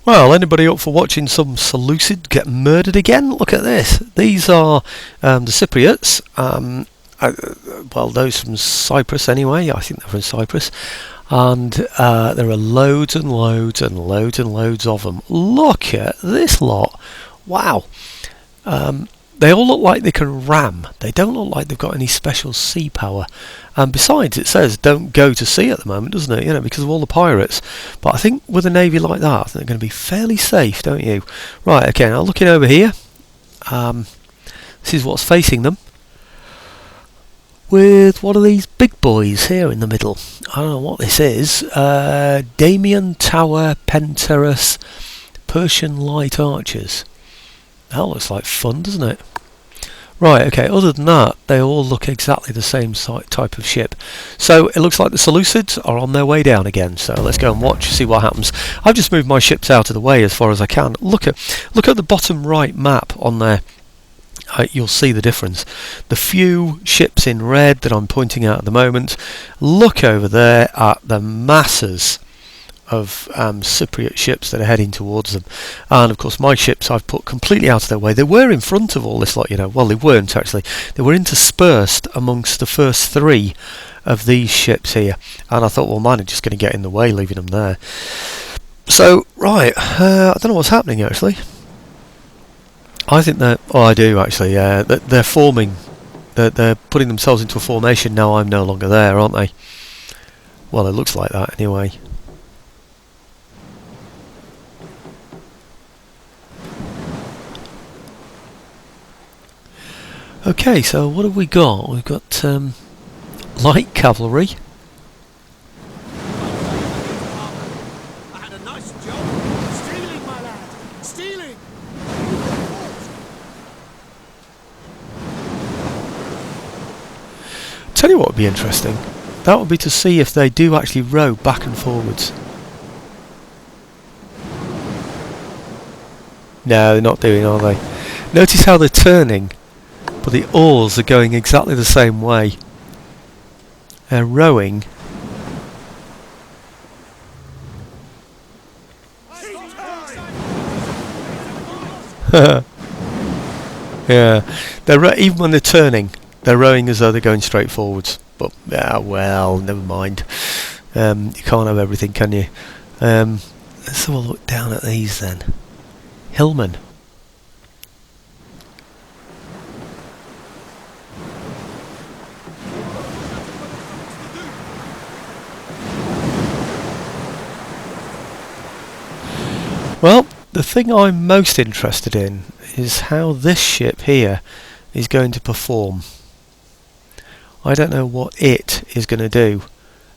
Well, anybody up for watching some Seleucid get murdered again? Look at this. These are the Cypriots. Well, those from Cyprus anyway. I think they're from Cyprus. And there are loads and loads and loads and loads of them. Look at this lot. Wow. They all look like they can ram. They don't look like they've got any special sea power. And besides, it says don't go to sea at the moment, doesn't it? You know, because of all the pirates. But I think with a navy like that, I think they're going to be fairly safe, don't you? Right, okay, now looking over here. This is what's facing them. With one of these big boys here in the middle. I don't know what this is. Damian Tower Penteris Persian Light Archers. That looks like fun, doesn't it? Right, okay, other than that, they all look exactly the same type of ship. So it looks like the Seleucids are on their way down again. So let's go and watch, see what happens. I've just moved my ships out of the way as far as I can. Look at the bottom right map on there. You'll see the difference. The few ships in red that I'm pointing out at the moment. Look over there at the masses of Cypriot ships that are heading towards them, and of course my ships I've put completely out of their way. They were in front of all this lot, you know. Well, they weren't actually. They were interspersed amongst the first three of these ships here, and I thought, well, mine are just going to get in the way, leaving them there. So right, I don't know what's happening actually. I think that, oh, I do actually. They're forming. They're putting themselves into a formation now. I'm no longer there, aren't they? Well, it looks like that anyway. Okay, so what have we got? We've got light cavalry. I had a nice job. Stealing, my lad. Stealing. Tell you what would be interesting. That would be to see if they do actually row back and forwards. No, they're not doing, are they? Notice how they're turning. But the oars are going exactly the same way. They're rowing. Yeah, even when they're turning, they're rowing as though they're going straight forwards. But well, never mind. You can't have everything, can you? Let's have a look down at these then. Hillman. Well, the thing I'm most interested in is how this ship here is going to perform. I don't know what it is going to do.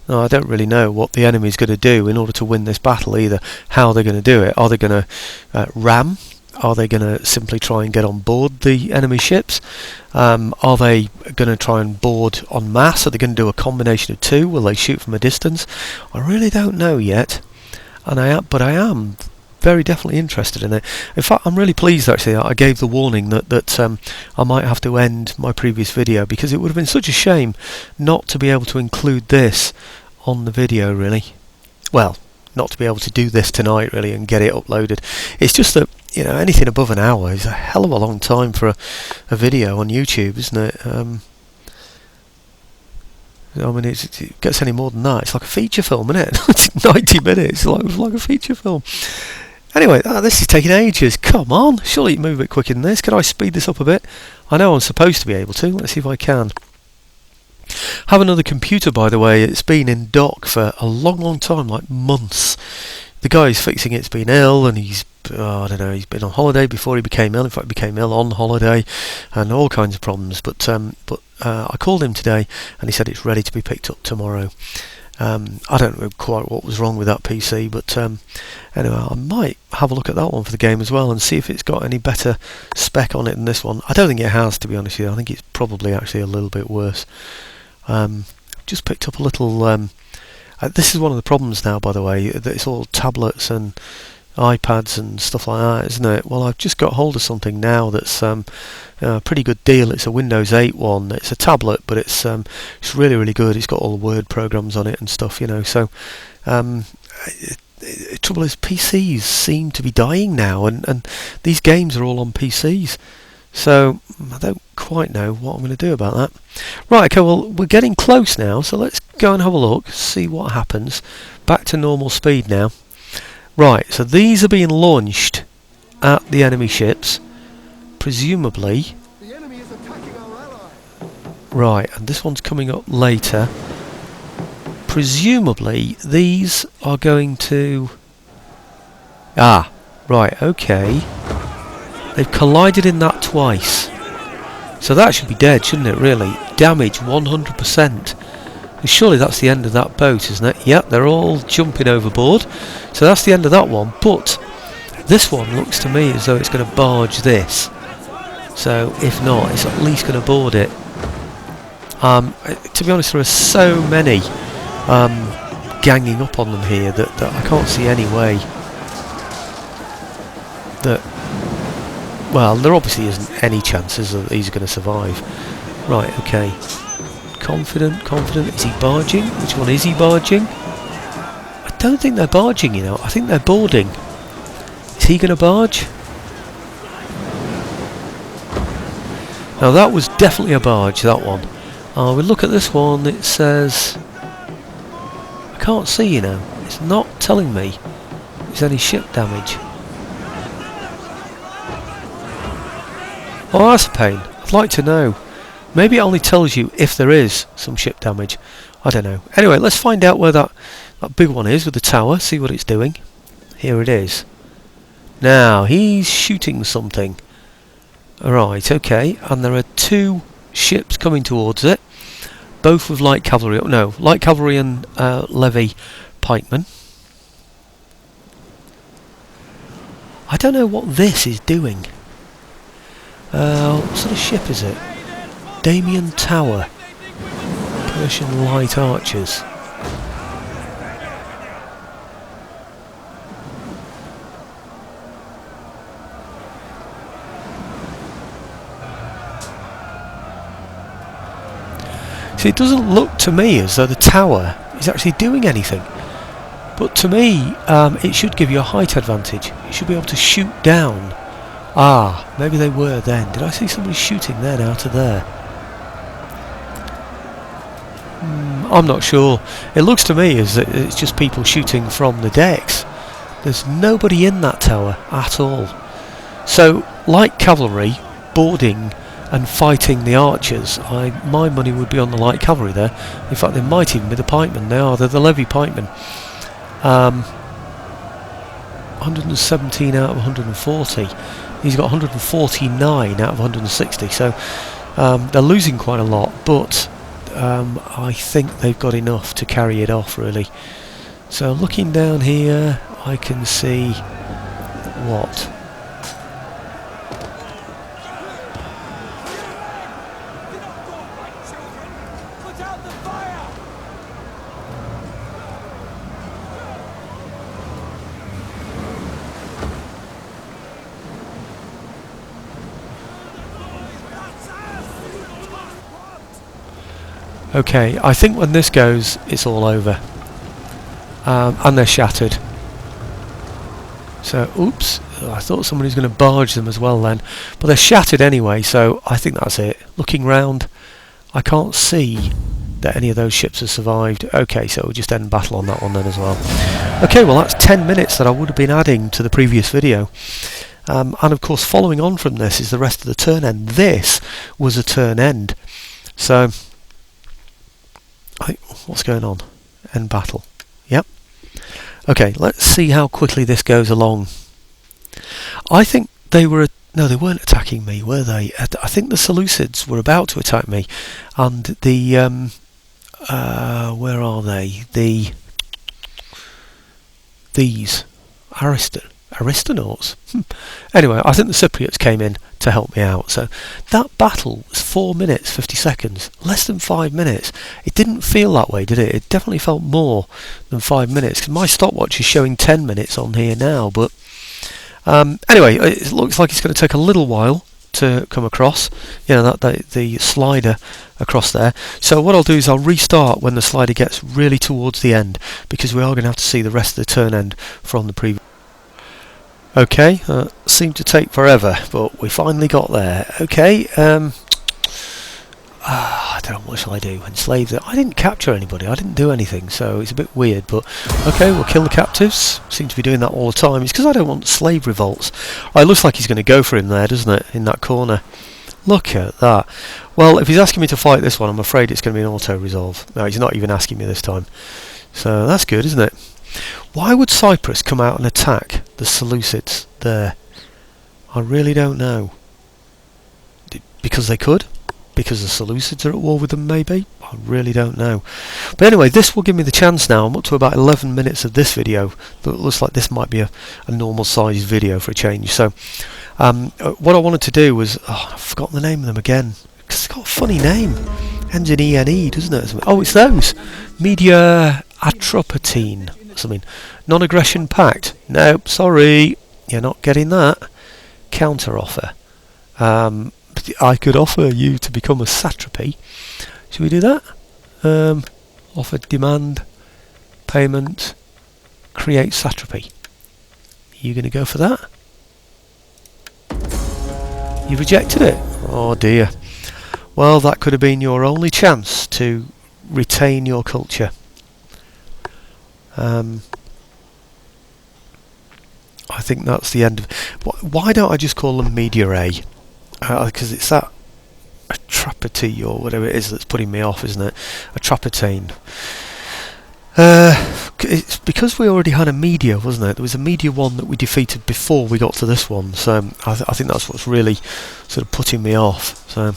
No, I don't really know what the enemy is going to do in order to win this battle either. How they're going to do it. Are they going to ram? Are they going to simply try and get on board the enemy ships? Are they going to try and board en masse? Are they going to do a combination of two? Will they shoot from a distance? I really don't know yet. But I am very definitely interested in it. In fact, I'm really pleased actually that I gave the warning that I might have to end my previous video, because it would have been such a shame not to be able to include this on the video, really. Well, not to be able to do this tonight really and get it uploaded. It's just that, you know, anything above an hour is a hell of a long time for a video on YouTube, isn't it? I mean, it gets any more than that. It's like a feature film, isn't it? It's 90 minutes, like a feature film. Anyway, this is taking ages. Come on, surely you can move a bit quicker than this. Can I speed this up a bit? I know I'm supposed to be able to. Let's see if I can. Have another computer, by the way. It's been in dock for a long time, like months. The guy who's fixing it's been ill, and he's I don't know, he's been on holiday before he became ill. In fact, he became ill on holiday, and all kinds of problems. But I called him today, and he said it's ready to be picked up tomorrow. I don't know quite what was wrong with that PC, but anyway, I might have a look at that one for the game as well and see if it's got any better spec on it than this one. I don't think it has, to be honest with you. I think it's probably actually a little bit worse. Just picked up a little. This is one of the problems now, by the way, that it's all tablets and iPads and stuff like that, isn't it? Well, I've just got hold of something now that's a pretty good deal. It's a Windows 8 one. It's a tablet, but it's really good. It's got all the Word programs on it and stuff, you know. So the trouble is PCs seem to be dying now, and these games are all on PCs. So I don't quite know what I'm going to do about that. Right, okay, well, we're getting close now, so let's go and have a look, see what happens. Back to normal speed now. Right, so these are being launched at the enemy ships, presumably. The enemy is attacking our ally. Right, and this one's coming up later. Presumably, these are going to... Ah, right, okay. They've collided in that twice. So that should be dead, shouldn't it, really? Damage 100%. Surely that's the end of that boat, isn't it? Yep, they're all jumping overboard. So that's the end of that one. But this one looks to me as though it's going to barge this. So if not, it's at least going to board it. To be honest, there are so many ganging up on them here that I can't see any way that... Well, there obviously isn't any chances that these are going to survive. Right, okay. Confident. Is he barging? Which one is he barging? I don't think they're barging, you know. I think they're boarding. Is he going to barge? Now that was definitely a barge, that one. We look at this one, it says... I can't see, you know. It's not telling me there's any ship damage. Oh, that's a pain. I'd like to know. Maybe it only tells you if there is some ship damage. I don't know. Anyway, let's find out where that big one is with the tower, see what it's doing. Here it is. Now, he's shooting something. Right, okay. And there are two ships coming towards it. Both with light cavalry. No, light cavalry and levy pikemen. I don't know what this is doing. What sort of ship is it? Damien Tower. Persian light archers. See, it doesn't look to me as though the tower is actually doing anything. But to me, it should give you a height advantage. You should be able to shoot down. Ah, maybe they were then. Did I see somebody shooting then out of there? I'm not sure. It looks to me as that it's just people shooting from the decks. There's nobody in that tower at all. So, light cavalry boarding and fighting the archers, my money would be on the light cavalry there. In fact, they might even be the pikemen. They're the levy pikemen. 117 out of 140. He's got 149 out of 160, so they're losing quite a lot, but I think they've got enough to carry it off, really. So looking down here, I can see what? Okay, I think when this goes, it's all over. And they're shattered. So, oops, I thought somebody was going to barge them as well then. But they're shattered anyway, so I think that's it. Looking round, I can't see that any of those ships have survived. Okay, so we'll just end battle on that one then as well. Okay, well that's 10 minutes that I would have been adding to the previous video. And of course, following on from this is the rest of the turn end. This was a turn end. So... what's going on? End battle. Yep. Okay, let's see how quickly this goes along. I think they were... no, they weren't attacking me, were they? I think the Seleucids were about to attack me. And the... where are they? These. Aristonauts. Anyway, I think the Cypriots came in to help me out. So that battle was 4 minutes 50 seconds, less than 5 minutes. It didn't feel that way, did it? It definitely felt more than 5 minutes, because my stopwatch is showing 10 minutes on here now. But anyway, it looks like it's going to take a little while to come across. You know, the slider across there. So what I'll do is I'll restart when the slider gets really towards the end, because we are going to have to see the rest of the turn end from the previous. Okay, seemed to take forever, but we finally got there. Okay, I don't know, what shall I do? Enslave them. I didn't capture anybody, I didn't do anything, so it's a bit weird, but okay, we'll kill the captives. Seem to be doing that all the time. It's because I don't want slave revolts. Oh, it looks like he's going to go for him there, doesn't it, in that corner. Look at that. Well, if he's asking me to fight this one, I'm afraid it's going to be an auto-resolve. No, he's not even asking me this time. So that's good, isn't it? Why would Cyprus come out and attack the Seleucids there? I really don't know. Because they could? Because the Seleucids are at war with them, maybe? I really don't know. But anyway, this will give me the chance now. I'm up to about 11 minutes of this video. It looks like this might be a normal sized video for a change. So what I wanted to do was, I've forgotten the name of them again, because it's got a funny name. Ends in ENE, doesn't it? Oh, it's those. Media Atropatine or something. Non-aggression pact. No, sorry, you're not getting that. Counter offer. I could offer you to become a satrapy. Should we do that? Offer, demand, payment, create satrapy. Are you going to go for that? You rejected it. Oh dear. Well, that could have been your only chance to retain your culture. I think that's the end of. Why don't I just call them Media A? Because it's that Atrapatine or whatever it is that's putting me off, isn't it? Atrapatine. It's because we already had a media, wasn't it? There was a media one that we defeated before we got to this one, so I think that's what's really sort of putting me off. So,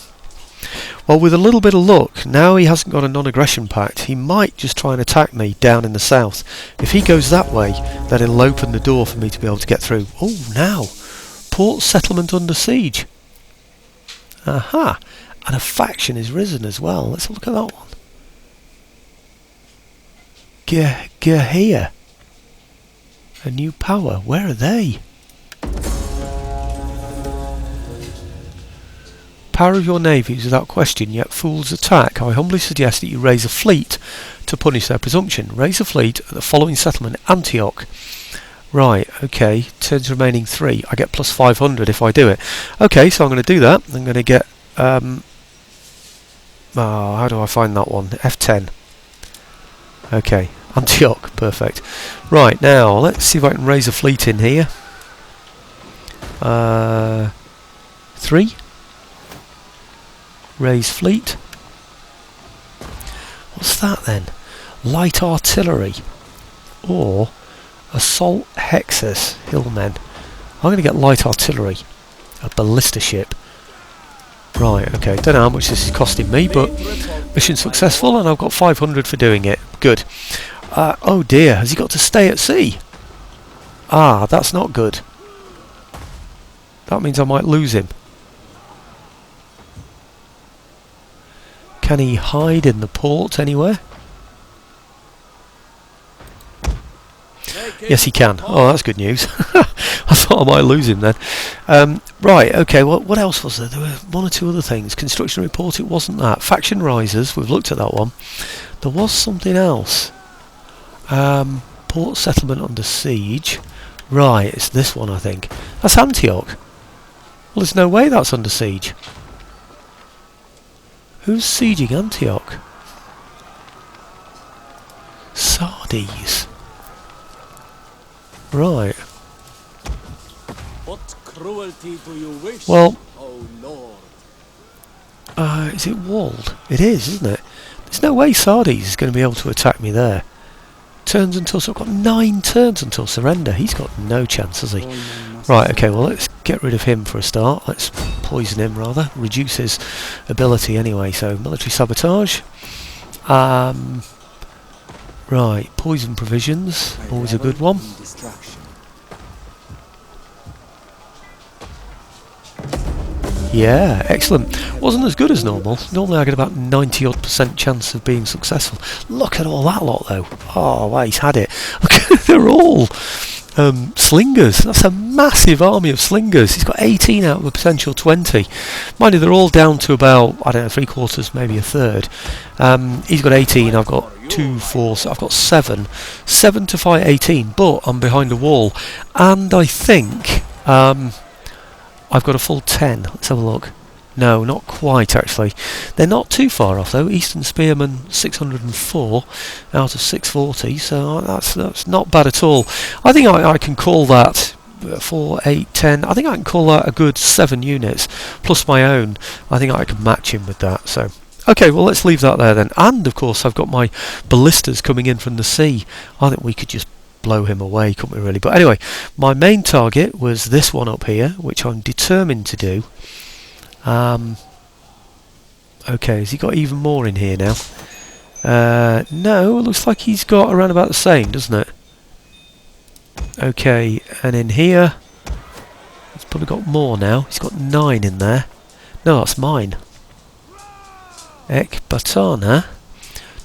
well, with a little bit of luck, now he hasn't got a non-aggression pact. He might just try and attack me down in the south. If he goes that way, then it'll open the door for me to be able to get through. Oh, now port settlement under siege. Aha! And a faction is risen as well. Let's have a look at that one. Gehia. A new power. Where are they? Power of your navy is without question, yet fools attack. I humbly suggest that you raise a fleet to punish their presumption. Raise a fleet at the following settlement, Antioch. Right, okay, turns remaining 3. I get plus 500 if I do it. Okay, so I'm going to do that. I'm going to get, how do I find that one? F10. Okay, Antioch, perfect. Right, now, let's see if I can raise a fleet in here. 3. Raise fleet. What's that then? Light artillery. Or assault hexes, hillmen. I'm going to get light artillery. A ballista ship. Right, okay, don't know how much this is costing me, but mission successful and I've got 500 for doing it. Good. Oh dear, has he got to stay at sea? Ah, that's not good. That means I might lose him. Can he hide in the port anywhere? Yes, he can. Oh, that's good news. I thought I might lose him then. Right, okay, what else was there? There were 1 or 2 other things. Construction report, it wasn't that. Faction risers, we've looked at that one. There was something else. Port settlement under siege. Right, it's this one, I think. That's Antioch. Well, there's no way that's under siege. Who's sieging Antioch? Sardes. Right. What cruelty do you wish? Well, oh Lord. Is it walled? It is, isn't it? There's no way Sardes is going to be able to attack me there. Turns until, so I've got 9 turns until surrender. He's got no chance, has he? Right, okay, well let's get rid of him for a start. Let's poison him rather. Reduce his ability anyway, so military sabotage. Right, poison provisions, always a good one. Yeah, excellent. Wasn't as good as normal. Normally I get about 90% chance of being successful. Look at all that lot though. Oh, wow, he's had it. Look, they're all slingers. That's a massive army of slingers. He's got 18 out of a potential 20. Mind you, they're all down to about, I don't know, 3/4, maybe a third. He's got 18, I've got 2, 4, so I've got 7. 7 to fight 18, but I'm behind a wall. And I think I've got a full 10. Let's have a look. No, not quite actually. They're not too far off though. Eastern Spearman 604 out of 640, so that's not bad at all. I think I can call that 4, 8, 10. I think I can call that a good 7 units plus my own. I think I can match him with that. So okay, well let's leave that there then. And of course I've got my ballistas coming in from the sea. I think we could just blow him away, couldn't we really? But anyway, my main target was this one up here, which I'm determined to do. Okay, has he got even more in here now? No, it looks like he's got around about the same, doesn't it? Okay, and in here, he's probably got more now. He's got 9 in there. No, that's mine. Ekbatana.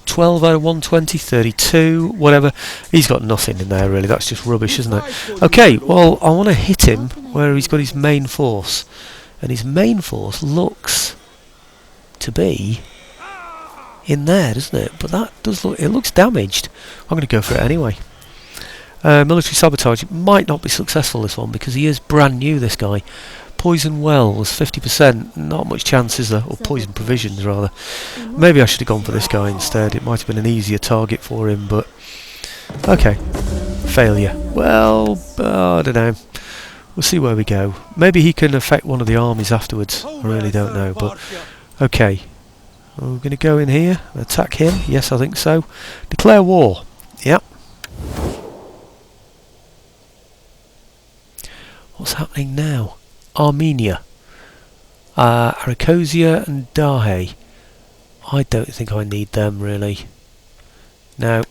12 out of 120, 32, whatever. He's got nothing in there really, that's just rubbish, isn't it? Okay, well, I want to hit him where he's got his main force. And his main force looks to be in there, doesn't it? But that does look, it looks damaged. I'm going to go for it anyway. Military sabotage. It might not be successful, this one, because he is brand new, this guy. Poison wells, 50%. Not much chance, is there? Or poison provisions, rather. Maybe I should have gone for this guy instead. It might have been an easier target for him, but... okay. Failure. Well, I don't know. We'll see where we go. Maybe he can affect one of the armies afterwards. I really don't know, but... okay. We're going to go in here, attack him. Yes, I think so. Declare war. Yep. What's happening now? Armenia. Arakosia and Dahe. I don't think I need them, really. No.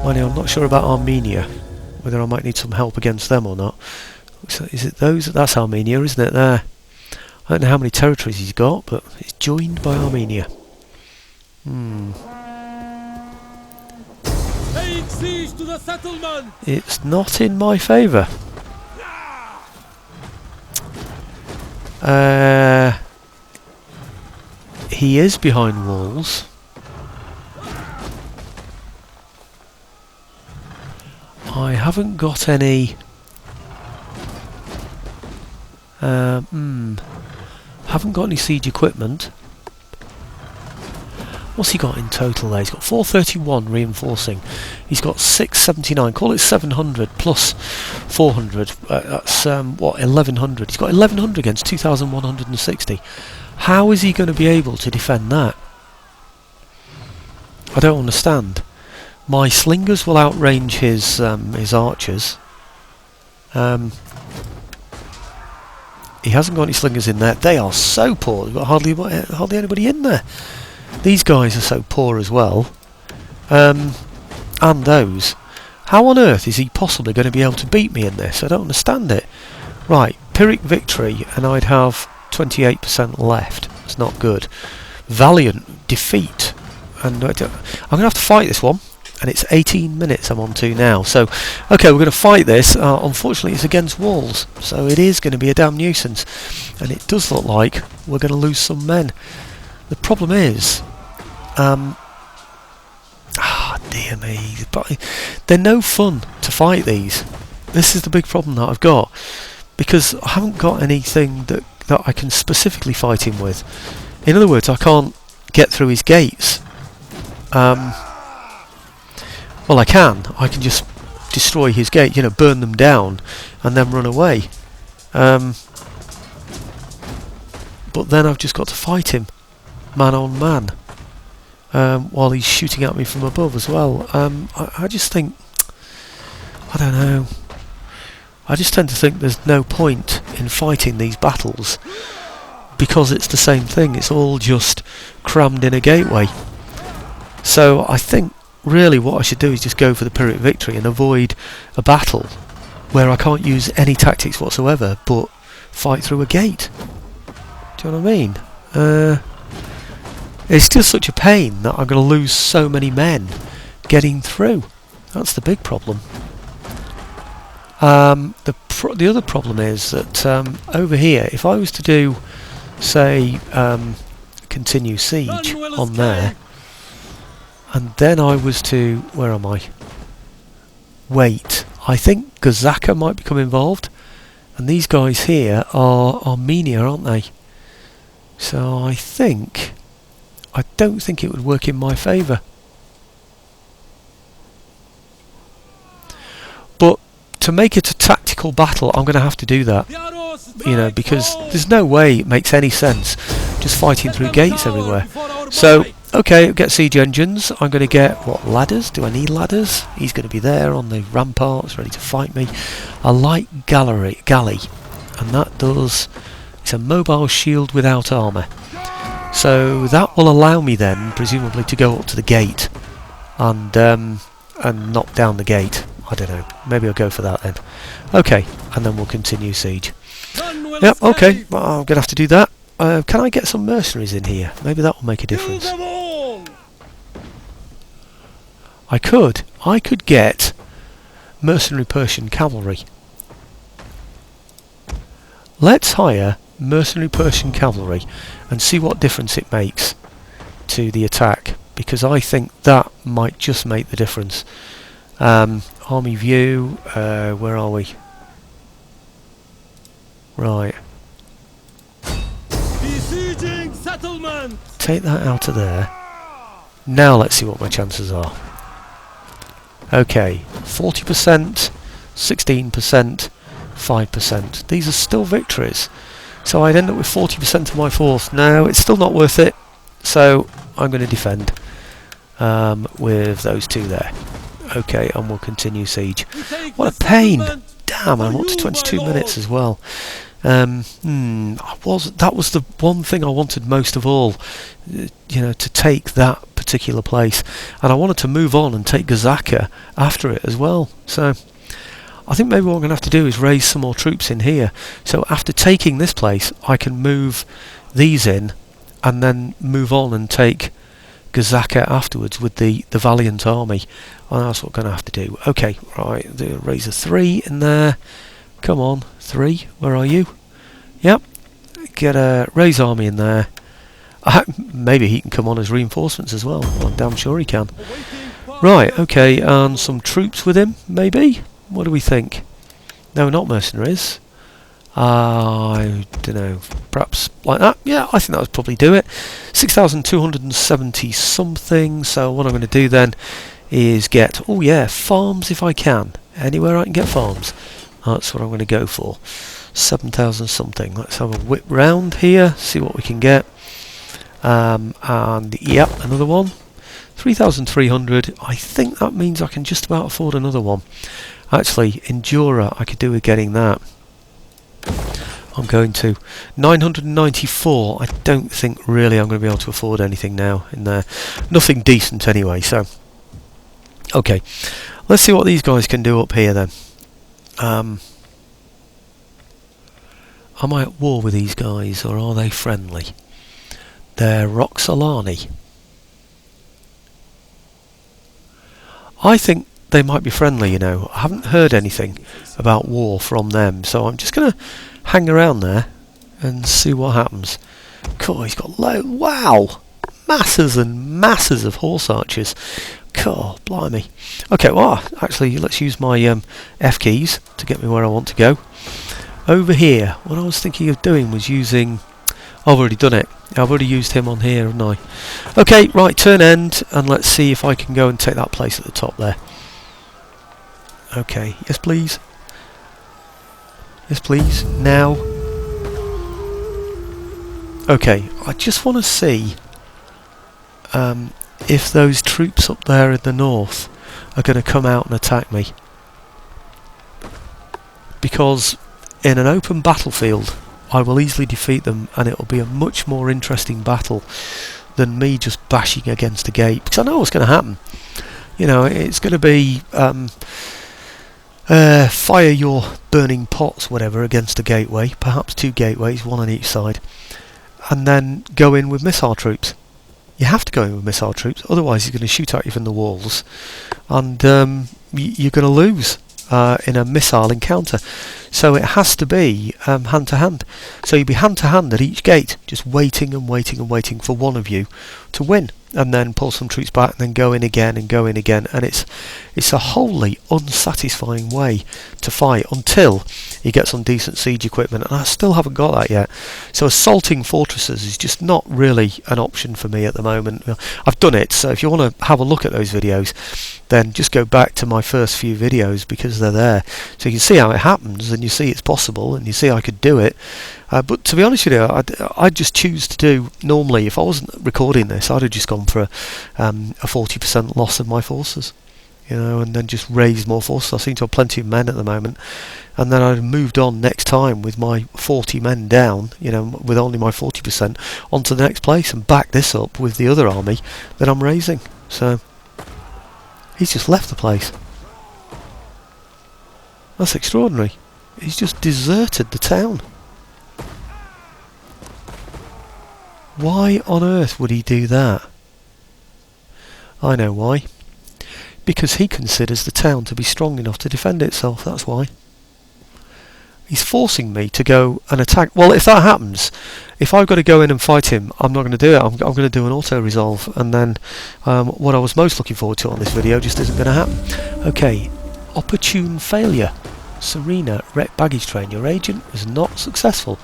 Mind you, I'm not sure about Armenia. Whether I might need some help against them or not. So is it those? That's Armenia, isn't it, there? I don't know how many territories he's got, but it's joined by Armenia. Laying siege to the settlement. It's not in my favour. He is behind walls. I haven't got any... haven't got any siege equipment. What's he got in total there? He's got 431 reinforcing. He's got 679. Call it 700 plus 400. That's what, 1100. He's got 1100 against 2160. How is he going to be able to defend that? I don't understand. My slingers will outrange his archers. He hasn't got any slingers in there. They are so poor. They've got hardly anybody in there. These guys are so poor as well. And those. How on earth is he possibly going to be able to beat me in this? I don't understand it. Right, Pyrrhic victory, and I'd have 28% left. It's not good. Valiant defeat. And I'm going to have to fight this one. And it's 18 minutes I'm on to now. So, okay, we're going to fight this. Unfortunately, it's against walls. So it is going to be a damn nuisance. And it does look like we're going to lose some men. The problem is... dear me. They're no fun to fight these. This is the big problem that I've got. Because I haven't got anything that I can specifically fight him with. In other words, I can't get through his gates. Well, I can. I can just destroy his gate, you know, burn them down, and then run away. But then I've just got to fight him, man on man, while he's shooting at me from above as well. I just think, I don't know. I just tend to think there's no point in fighting these battles because it's the same thing. It's all just crammed in a gateway. So I think really what I should do is just go for the Pyrrhic victory and avoid a battle where I can't use any tactics whatsoever but fight through a gate. Do you know what I mean? It's just such a pain that I'm going to lose so many men getting through. That's the big problem. The other problem is that over here, if I was to do, say, continue siege on there, and then I was to, where am I? Wait, I think Gazaka might become involved, and these guys here are Armenia, aren't they? So I don't think it would work in my favour. But to make it a tactical battle, I'm going to have to do that. You know, because there's no way it makes any sense just fighting through gates everywhere. So, okay, get siege engines. I'm going to get, what, ladders? Do I need ladders? He's going to be there on the ramparts, ready to fight me. A light galley, and that does, it's a mobile shield without armour. So that will allow me then, presumably, to go up to the gate and knock down the gate. I don't know. Maybe I'll go for that then. Okay, and then we'll continue siege. Yep, okay, well, I'm going to have to do that. Can I get some mercenaries in here? Maybe that will make a difference. I could get mercenary Persian cavalry. Let's hire mercenary Persian cavalry and see what difference it makes to the attack, because I think that might just make the difference. Army view, where are we? Right. Besieging settlement. Take that out of there. Now let's see what my chances are. Okay, 40%, 16%, 5%. These are still victories. So I'd end up with 40% of my force. No, it's still not worth it. So I'm going to defend with those two there. Okay, and we'll continue siege. What a pain! Damn, I'm up to 22 minutes as well. That was the one thing I wanted most of all, you know, to take that particular place, and I wanted to move on and take Gazaka after it as well. So I think maybe what I'm going to have to do is raise some more troops in here. So after taking this place, I can move these in, and then move on and take Gazaka afterwards with the valiant army. And that's what I'm going to have to do. Okay, right, raise a 3 in there. Come on, 3, where are you? Yep, get a raise army in there. Maybe he can come on as reinforcements as well. I'm damn sure he can. Right, okay, and some troops with him, maybe? What do we think? No, not mercenaries. I don't know, perhaps like that. Yeah, I think that would probably do it. 6,270 something. So what I'm going to do then is get, oh yeah, farms if I can. Anywhere I can get farms. That's what I'm going to go for. 7,000 something. Let's have a whip round here, see what we can get. And yep, another one. 3,300. I think that means I can just about afford another one. Actually, Endura, I could do with getting that. I'm going to 994. I don't think really I'm going to be able to afford anything now in there. Nothing decent anyway. So, okay, let's see what these guys can do up here then. Am I at war with these guys, or are they friendly? They're Roxolani. I think they might be friendly, you know. I haven't heard anything about war from them, so I'm just going to hang around there and see what happens. Cool, he's got wow! Masses and masses of horse archers. Cool, blimey. Okay, well, actually, let's use my F keys to get me where I want to go. Over here, what I was thinking of doing was using... I've already done it. I've already used him on here, haven't I? Okay, right, turn end, and let's see if I can go and take that place at the top there. Okay, yes please. Yes please, now. Okay, I just want to see if those troops up there in the north are going to come out and attack me. Because in an open battlefield I will easily defeat them, and it will be a much more interesting battle than me just bashing against a gate, because I know what's going to happen. You know, it's going to be fire your burning pots, whatever, against a gateway, perhaps 2 gateways, 1 on each side, and then go in with missile troops. You have to go in with missile troops, otherwise he's going to shoot at you from the walls, and you're going to lose. in a missile encounter. So it has to be hand to hand. So you'd be hand to hand at each gate, just waiting and waiting and waiting for one of you to win, and then pull some troops back and then go in again and go in again. And it's a wholly unsatisfying way to fight until you get some decent siege equipment, and I still haven't got that yet. So assaulting fortresses is just not really an option for me at the moment. I've done it, so if you want to have a look at those videos, then just go back to my first few videos, because they're there, so you can see how it happens, and you see it's possible, and you see I could do it. But to be honest with you, I'd just choose to do, normally if I wasn't recording this, I'd have just gone for a 40% loss of my forces, you know, and then just raise more forces. I seem to have plenty of men at the moment, and then I'd have moved on next time with my 40 men down, you know, with only my 40%, onto the next place, and back this up with the other army that I'm raising. So he's just left the place. That's extraordinary. He's just deserted the town. Why on earth would he do that? I know why. Because he considers the town to be strong enough to defend itself, that's why. He's forcing me to go and attack. Well, if that happens, if I've got to go in and fight him, I'm not going to do it. I'm going to do an auto-resolve, and then what I was most looking forward to on this video just isn't going to happen. Okay, opportune failure. Serena, wrecked baggage train. Your agent was not successful.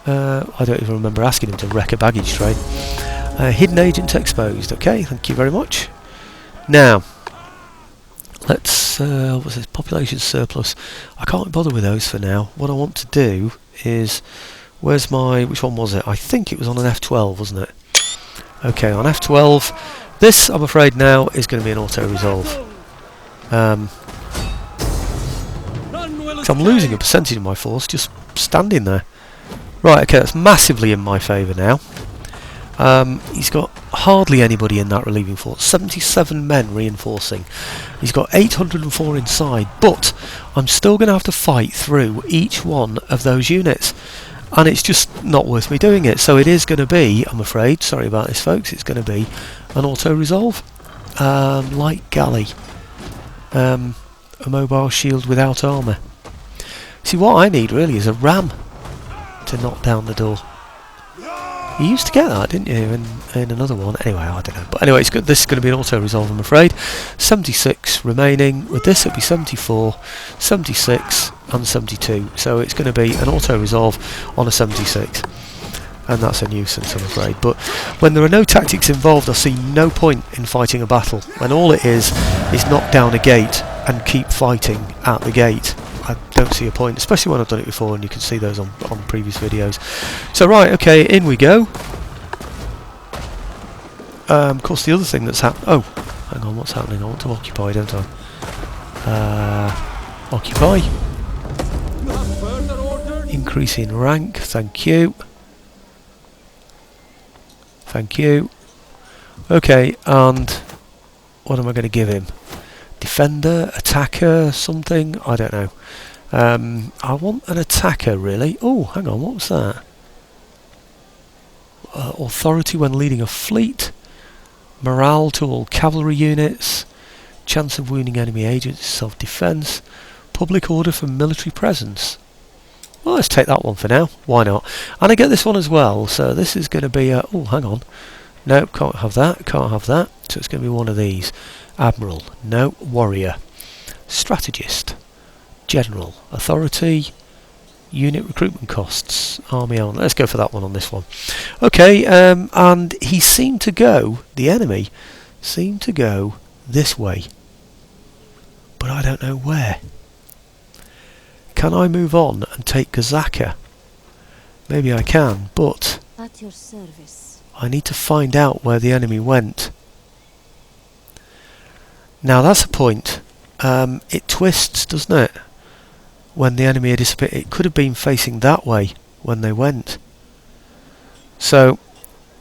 I don't even remember asking him to wreck a baggage train. Hidden agent exposed. Okay, thank you very much. Now, let's, what's this? Population surplus. I can't bother with those for now. What I want to do is, where's my, which one was it? I think it was on an F12, wasn't it? Okay, on F12. This, I'm afraid now, is going to be an auto-resolve. I'm losing a percentage of my force just standing there. Right, okay, that's massively in my favour now. He's got hardly anybody in that relieving force. 77 men reinforcing. He's got 804 inside, but I'm still going to have to fight through each one of those units, and it's just not worth me doing it. So it is going to be, I'm afraid, sorry about this folks, it's going to be an auto-resolve. Light galley. A mobile shield without armour. See, what I need really is a ram to knock down the door. You used to get that, didn't you, in another one? Anyway, I don't know. But anyway, it's good. This is going to be an auto-resolve, I'm afraid. 76 remaining. With this, it'll be 74, 76, and 72. So it's going to be an auto-resolve on a 76. And that's a nuisance, I'm afraid. But when there are no tactics involved, I see no point in fighting a battle. When all it is knock down a gate and keep fighting at the gate. I don't see a point, especially when I've done it before, and you can see those on previous videos. So right, okay, in we go. Of course, the other thing that's happened... Oh, hang on, what's happening? I want to occupy, don't I? Occupy. Increase in rank, thank you. Thank you. Okay, and what am I going to give him? Defender, attacker, something? I don't know. I want an attacker, really. Oh, hang on, what was that? Authority when leading a fleet. Morale to all cavalry units. Chance of wounding enemy agents, self-defense. Public order for military presence. Well, let's take that one for now. Why not? And I get this one as well, so this is going to be a... Oh, hang on. Nope, can't have that, can't have that. So it's going to be one of these. Admiral, no. Warrior. Strategist. General. Authority. Unit recruitment costs. Army on. Let's go for that one on this one. Okay, and he seemed to go, the enemy, seemed to go this way. But I don't know where. Can I move on and take Gazaka? Maybe I can, but at your service. I need to find out where the enemy went. Now that's a point. It twists, doesn't it? When the enemy had disappeared, it could have been facing that way when they went. So,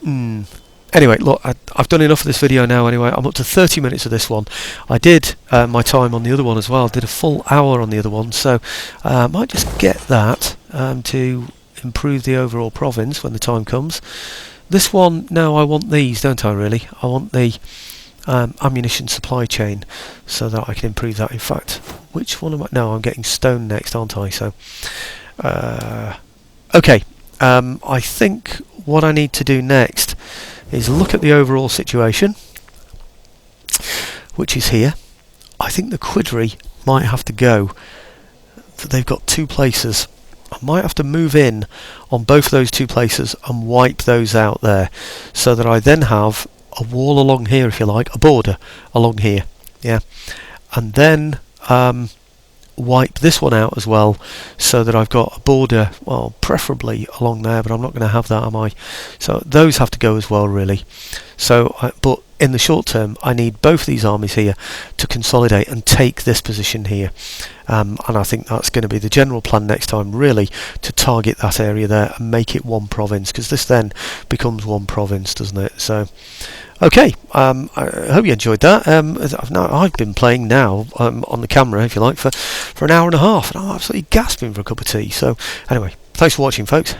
anyway, look, I've done enough of this video now anyway. I'm up to 30 minutes of this one. I did my time on the other one as well. Did a full hour on the other one, so I might just get that to improve the overall province when the time comes. This one, no, I want these, don't I really? I want the ammunition supply chain, so that I can improve that. In fact, which one am I? No, I'm getting stone next, aren't I? So, okay. I think what I need to do next is look at the overall situation, which is here. I think the quidry might have to go. They've got two places. I might have to move in on both of those two places and wipe those out there, so that I then have a wall along here, if you like, a border along here, yeah, and then wipe this one out as well, so that I've got a border, well, preferably along there, but I'm not going to have that, am I? So those have to go as well, really. So, but in the short term, I need both of these armies here to consolidate and take this position here, and I think that's going to be the general plan next time, really, to target that area there and make it one province, because this then becomes one province, doesn't it? So, okay, I hope you enjoyed that. I've been playing now on the camera, if you like, for an hour and a half, and I'm absolutely gasping for a cup of tea. So, anyway, thanks for watching, folks.